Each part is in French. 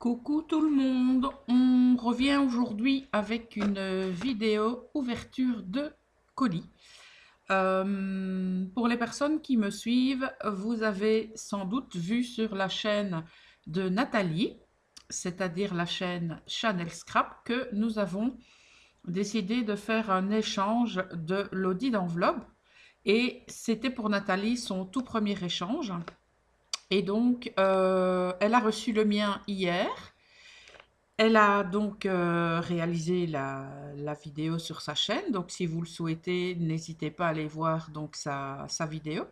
Coucou tout le monde, on revient aujourd'hui avec une vidéo ouverture de colis. Pour les personnes qui me suivent, vous avez sans doute vu sur la chaîne de Nathalie, c'est-à-dire la chaîne Channel Scrap, que nous avons décidé de faire un échange de l'audit d'enveloppe. Et c'était pour Nathalie son tout premier échange. Et donc, elle a reçu le mien hier. Elle a donc réalisé la vidéo sur sa chaîne. Donc, si vous le souhaitez, n'hésitez pas à aller voir donc sa vidéo.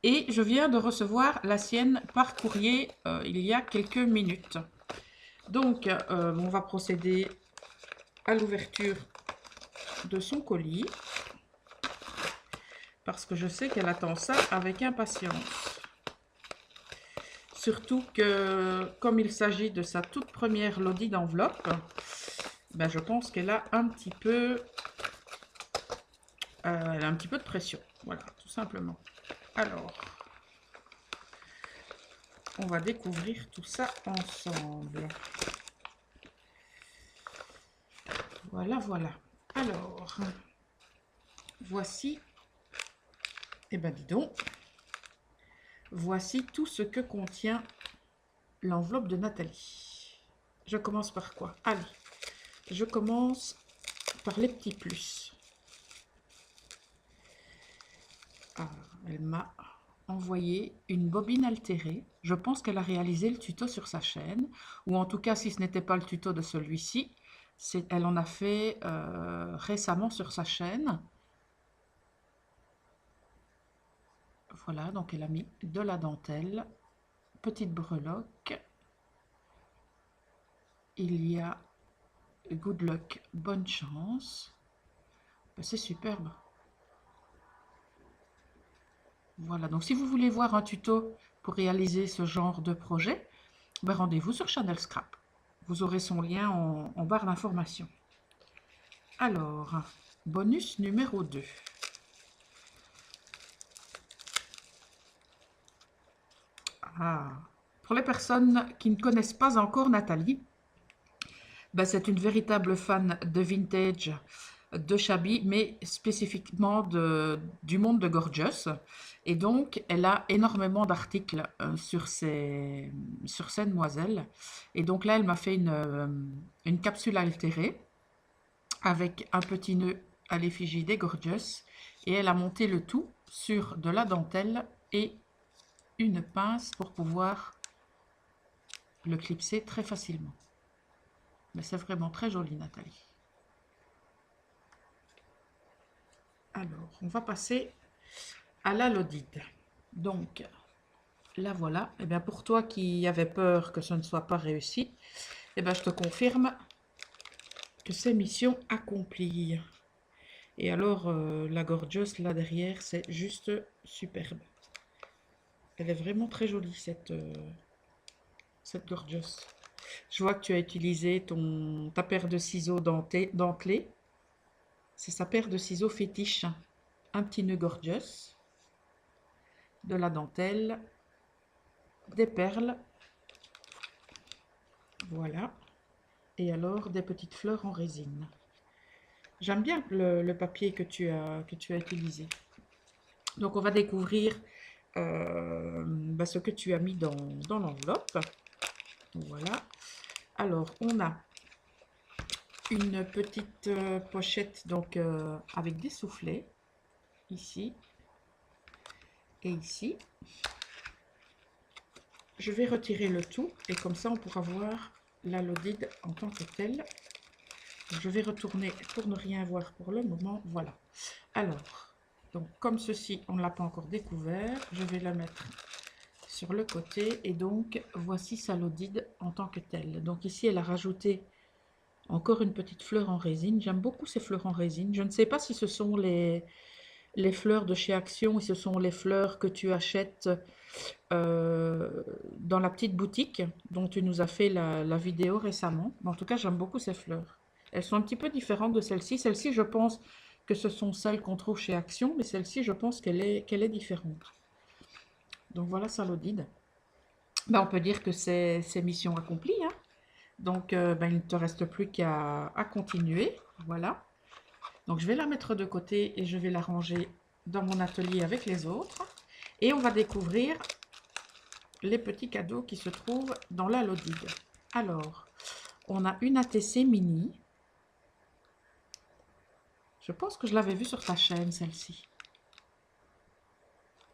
Et je viens de recevoir la sienne par courrier il y a quelques minutes. Donc, on va procéder à l'ouverture de son colis. Parce que je sais qu'elle attend ça avec impatience. Surtout que, comme il s'agit de sa toute première lodi d'enveloppe, ben je pense qu'elle a un petit peu, elle a un petit peu de pression. Voilà, tout simplement. Alors, on va découvrir tout ça ensemble. Voilà, voilà. Alors, voici, eh ben dis donc, voici tout ce que contient l'enveloppe de Nathalie. Je commence par quoi? Allez, je commence par les petits plus. Ah, elle m'a envoyé une bobine altérée. Je pense qu'elle a réalisé le tuto sur sa chaîne, ou en tout cas, si ce n'était pas le tuto de celui-ci, elle en a fait récemment sur sa chaîne. Voilà, donc elle a mis de la dentelle, petite breloque. Il y a good luck, bonne chance. C'est superbe. Voilà, donc si vous voulez voir un tuto pour réaliser ce genre de projet, ben rendez-vous sur Channel Scrap. Vous aurez son lien en barre d'information. Alors, bonus numéro 2. Ah, pour les personnes qui ne connaissent pas encore Nathalie, ben c'est une véritable fan de vintage, de shabby, mais spécifiquement du monde de Gorgeous. Et donc, elle a énormément d'articles sur ces demoiselles. Et donc là, elle m'a fait une capsule altérée avec un petit nœud à l'effigie des Gorgeous. Et elle a monté le tout sur de la dentelle et une pince pour pouvoir le clipser très facilement. Mais c'est vraiment très joli, Nathalie. Alors, on va passer à la Lodide. Donc, la voilà. Et bien, pour toi qui avais peur que ce ne soit pas réussi, et bien, je te confirme que c'est mission accomplie. Et alors, la Gorgeous, là derrière, c'est juste superbe. Elle est vraiment très jolie, cette Gorgeous. Je vois que tu as utilisé ta paire de ciseaux dentelés. C'est sa paire de ciseaux fétiche. Un petit nœud Gorgeous, de la dentelle, des perles, voilà, et alors des petites fleurs en résine. J'aime bien le papier que tu as utilisé. Donc on va découvrir ce que tu as mis dans l'enveloppe. Voilà. Alors on a une petite pochette donc avec des soufflets ici et ici. Je vais retirer le tout et comme ça on pourra voir la Lodide en tant que telle. Je vais retourner pour ne rien voir pour le moment. Voilà. Alors, donc comme ceci, on ne l'a pas encore découvert. Je vais la mettre sur le côté. Et donc, voici sa Lodide en tant que telle. Donc ici, elle a rajouté encore une petite fleur en résine. J'aime beaucoup ces fleurs en résine. Je ne sais pas si ce sont les fleurs de chez Action ou si ce sont les fleurs que tu achètes dans la petite boutique dont tu nous as fait la vidéo récemment. En tout cas, j'aime beaucoup ces fleurs. Elles sont un petit peu différentes de celles-ci. Celles-ci, je pense que ce sont celles qu'on trouve chez Action, mais celle-ci, je pense qu'elle est différente. Donc voilà sa Lodide. Ben, on peut dire que c'est mission accomplie, hein. Donc, ben, il ne te reste plus qu'à continuer. Voilà. Donc, je vais la mettre de côté et je vais la ranger dans mon atelier avec les autres. Et on va découvrir les petits cadeaux qui se trouvent dans la Lodid. Alors, on a une ATC mini. Je pense que je l'avais vue sur ta chaîne, celle-ci.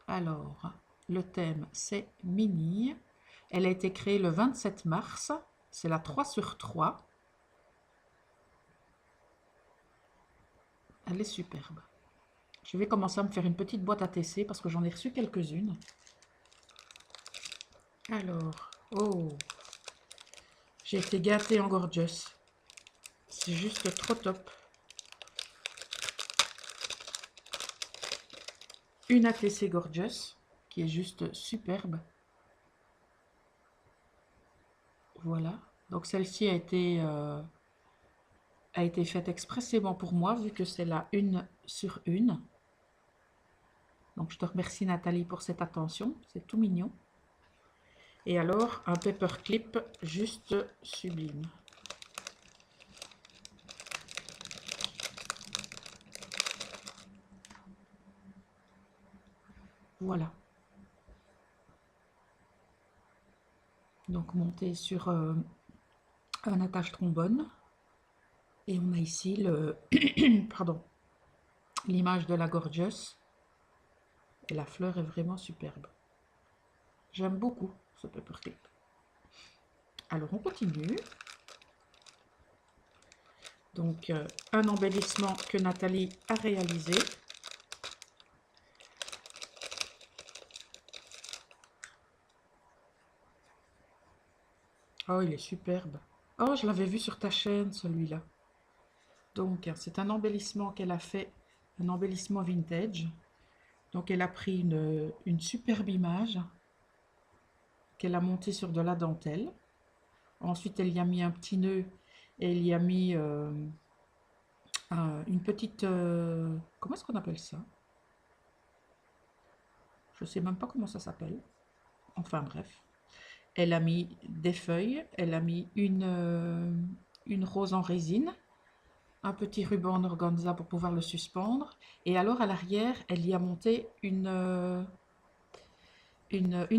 Alors, le thème, c'est mini. Elle a été créée le 27 mars. C'est la 3/3. Elle est superbe. Je vais commencer à me faire une petite boîte ATC parce que j'en ai reçu quelques-unes. Alors, oh, j'ai été gâtée en gorgeous. C'est juste trop top. Une ATC gorgeous qui est juste superbe. Voilà. Donc celle-ci a été faite expressément pour moi vu que c'est la 1/1. Donc je te remercie Nathalie pour cette attention. C'est tout mignon. Et alors un paperclip juste sublime. Voilà. Donc monté sur un attache trombone. Et on a ici le pardon, l'image de la gorgeous. Et la fleur est vraiment superbe. J'aime beaucoup ce paperclip. Alors on continue. Donc un embellissement que Nathalie a réalisé. Oh, il est superbe. Oh, je l'avais vu sur ta chaîne, celui-là. Donc, c'est un embellissement qu'elle a fait, un embellissement vintage. Donc, elle a pris une superbe image qu'elle a montée sur de la dentelle. Ensuite, elle y a mis un petit nœud et elle y a mis une petite... comment est-ce qu'on appelle ça? Je ne sais même pas comment ça s'appelle. Enfin, bref. Elle a mis des feuilles, elle a mis une rose en résine, un petit ruban en organza pour pouvoir le suspendre. Et alors, à l'arrière, elle y a monté une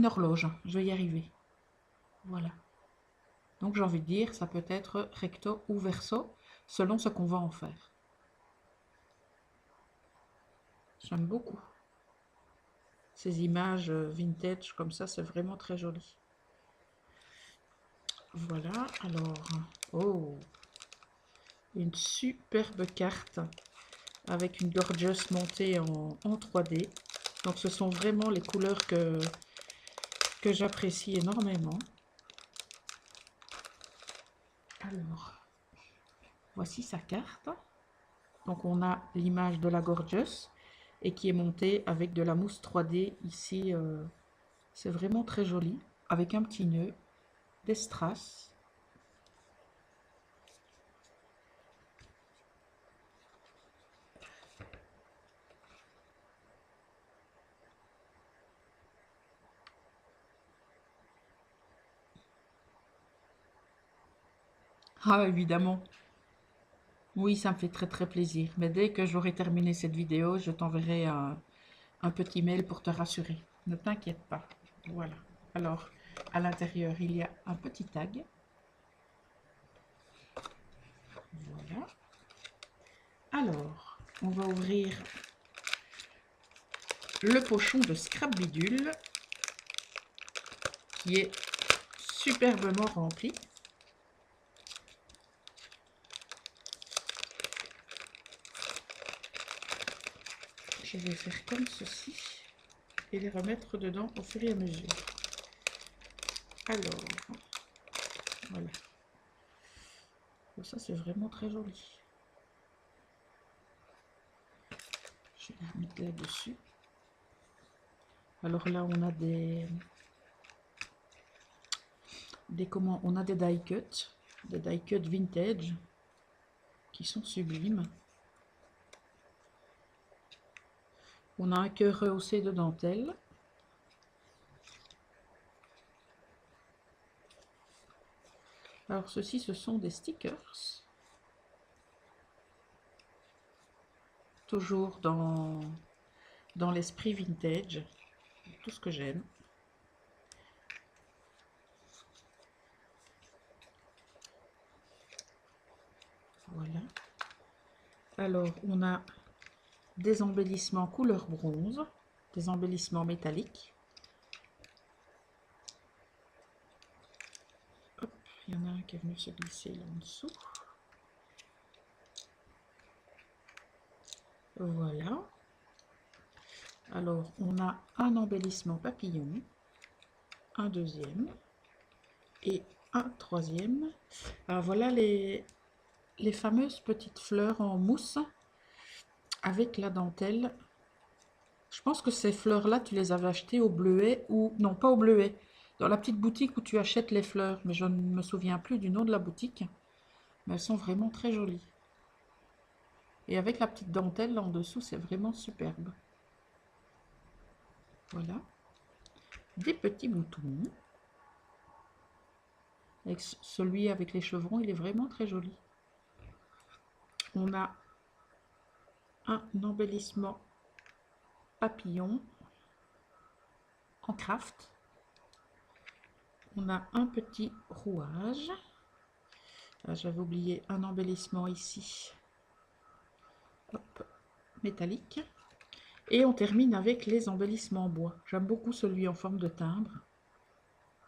horloge. Je vais y arriver. Voilà. Donc, j'ai envie de dire, ça peut être recto ou verso, selon ce qu'on va en faire. J'aime beaucoup. Ces images vintage comme ça, c'est vraiment très joli. Voilà, alors... Oh, une superbe carte avec une gorgeous montée en 3D. Donc ce sont vraiment les couleurs que j'apprécie énormément. Alors, voici sa carte. Donc on a l'image de la gorgeous et qui est montée avec de la mousse 3D ici. C'est vraiment très joli, avec un petit nœud, des strass. Ah, évidemment. Oui, ça me fait très très plaisir. Mais dès que j'aurai terminé cette vidéo, je t'enverrai un petit mail pour te rassurer. Ne t'inquiète pas. Voilà. Alors, à l'intérieur, il y a un petit tag. Voilà. Alors, on va ouvrir le pochon de Scrap Bidule qui est superbement rempli. Je vais faire comme ceci et les remettre dedans au fur et à mesure. Alors, voilà. Ça, c'est vraiment très joli. Je vais la mettre là-dessus. Alors là, on a des comment, on a des die cut vintage qui sont sublimes. On a un cœur rehaussé de dentelle. Alors ceci, ce sont des stickers. Toujours dans l'esprit vintage. Tout ce que j'aime. Voilà. Alors, on a des embellissements couleur bronze, des embellissements métalliques. Hop, il y en a un qui est venu se glisser là en dessous. Voilà. Alors, on a un embellissement papillon, un deuxième et un troisième. Alors, voilà les fameuses petites fleurs en mousse avec la dentelle. Je pense que ces fleurs-là, tu les avais achetées au Bleuet ou... Non, pas au Bleuet. Dans la petite boutique où tu achètes les fleurs. Mais je ne me souviens plus du nom de la boutique. Mais elles sont vraiment très jolies. Et avec la petite dentelle en dessous, c'est vraiment superbe. Voilà. Des petits boutons. Avec celui avec les chevrons, il est vraiment très joli. On a un embellissement papillon en craft. On a un petit rouage. J'avais oublié un embellissement ici. Hop, métallique. Et on termine avec les embellissements en bois. J'aime beaucoup celui en forme de timbre.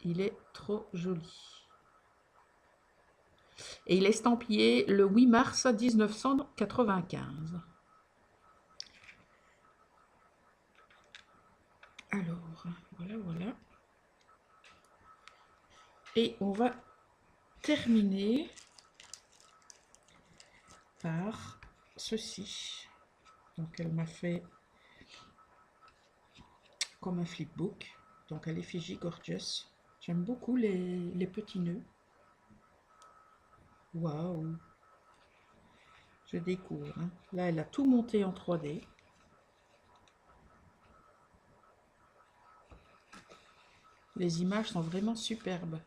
Il est trop joli. Et il est estampillé le 8 mars 1995. Alors, voilà. Et on va terminer par ceci. Donc elle m'a fait comme un flipbook. Donc à l'effigie Gorgeous. J'aime beaucoup les petits nœuds. Waouh! Je découvre. Hein. Là, elle a tout monté en 3D. Les images sont vraiment superbes.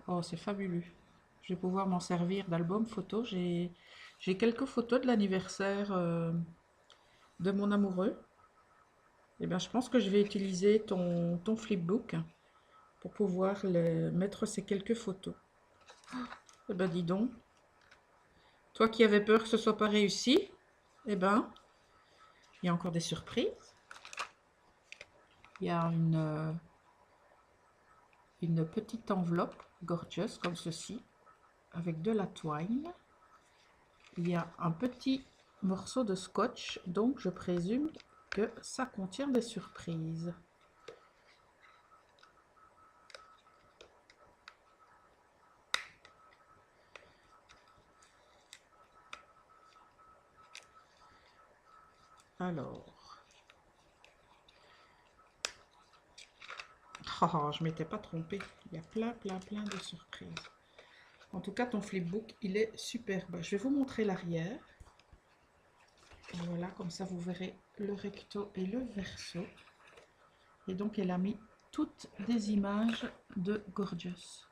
Oh, c'est fabuleux. Je vais pouvoir m'en servir d'album photo. J'ai quelques photos de l'anniversaire de mon amoureux. Et bien, je pense que je vais utiliser ton flipbook pour pouvoir mettre ces quelques photos. Eh ben, dis donc. Toi qui avais peur que ce soit pas réussi, eh ben, il y a encore des surprises. Il y a une petite enveloppe gorgeous comme ceci, avec de la twine. Il y a un petit morceau de scotch, donc je présume que ça contient des surprises. Alors, je m'étais pas trompée. Il y a plein de surprises. En tout cas, ton flipbook, il est superbe. Je vais vous montrer l'arrière. Voilà, comme ça vous verrez le recto et le verso. Et donc, elle a mis toutes des images de Gorgeous.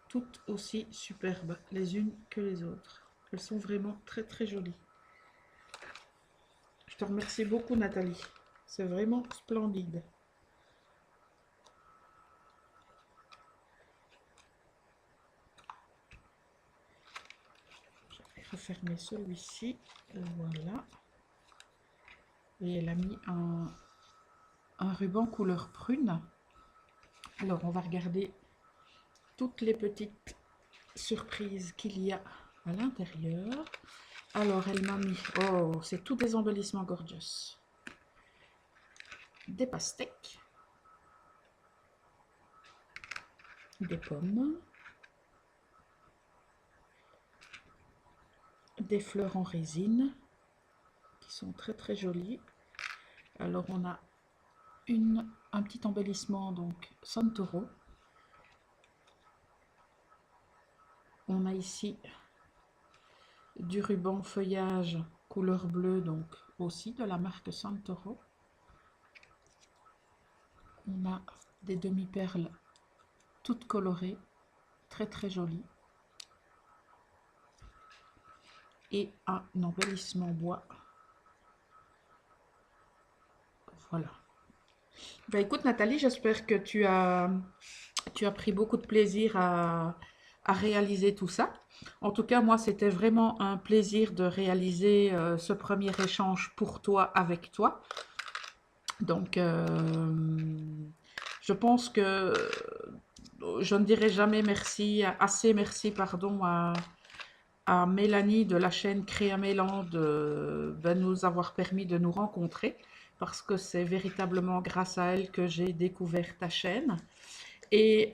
Toutes aussi superbes, les unes que les autres. Elles sont vraiment très jolies. Je te remercie beaucoup, Nathalie. C'est vraiment splendide. Je vais refermer celui-ci. Voilà. Et elle a mis un ruban couleur prune. Alors, on va regarder toutes les petites surprises qu'il y a à l'intérieur. Alors, elle m'a mis... Oh, c'est tous des embellissements gorgeous. Des pastèques. Des pommes. Des fleurs en résine qui sont très jolies. Alors, on a un petit embellissement, donc Santoro. On a ici du ruban feuillage couleur bleue, donc aussi de la marque Santoro. On a des demi-perles toutes colorées, très très jolies. Et un embellissement bois. Voilà. Ben écoute Nathalie, j'espère que tu as pris beaucoup de plaisir à réaliser tout ça. En tout cas, moi, c'était vraiment un plaisir de réaliser ce premier échange pour toi, avec toi. Donc, je pense que je ne dirai jamais merci, assez merci, pardon, à Mélanie de la chaîne Créamélan de nous avoir permis de nous rencontrer, parce que c'est véritablement grâce à elle que j'ai découvert ta chaîne. Et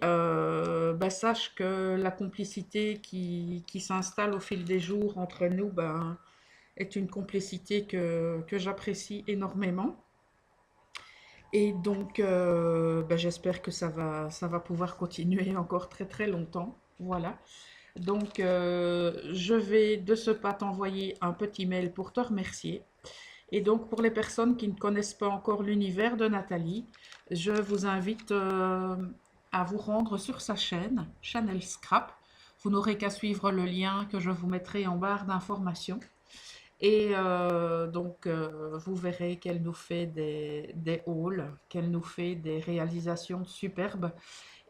sache que la complicité qui s'installe au fil des jours entre nous est une complicité que j'apprécie énormément. Et donc, j'espère que ça va pouvoir continuer encore très très longtemps. Voilà. Donc, je vais de ce pas t'envoyer un petit mail pour te remercier. Et donc, pour les personnes qui ne connaissent pas encore l'univers de Nathalie, je vous invite à vous rendre sur sa chaîne, Chanel Scrap. Vous n'aurez qu'à suivre le lien que je vous mettrai en barre d'informations. Et vous verrez qu'elle nous fait des hauls, qu'elle nous fait des réalisations superbes.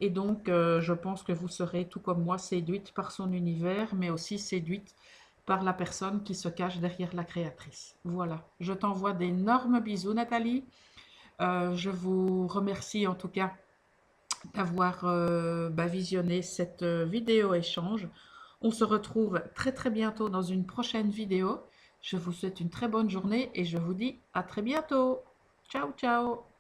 Et donc, je pense que vous serez, tout comme moi, séduite par son univers, mais aussi séduite par la personne qui se cache derrière la créatrice. Voilà, je t'envoie d'énormes bisous, Nathalie. Je vous remercie en tout cas d'avoir visionné cette vidéo échange. On se retrouve très très bientôt dans une prochaine vidéo. Je vous souhaite une très bonne journée et je vous dis à très bientôt. Ciao, ciao!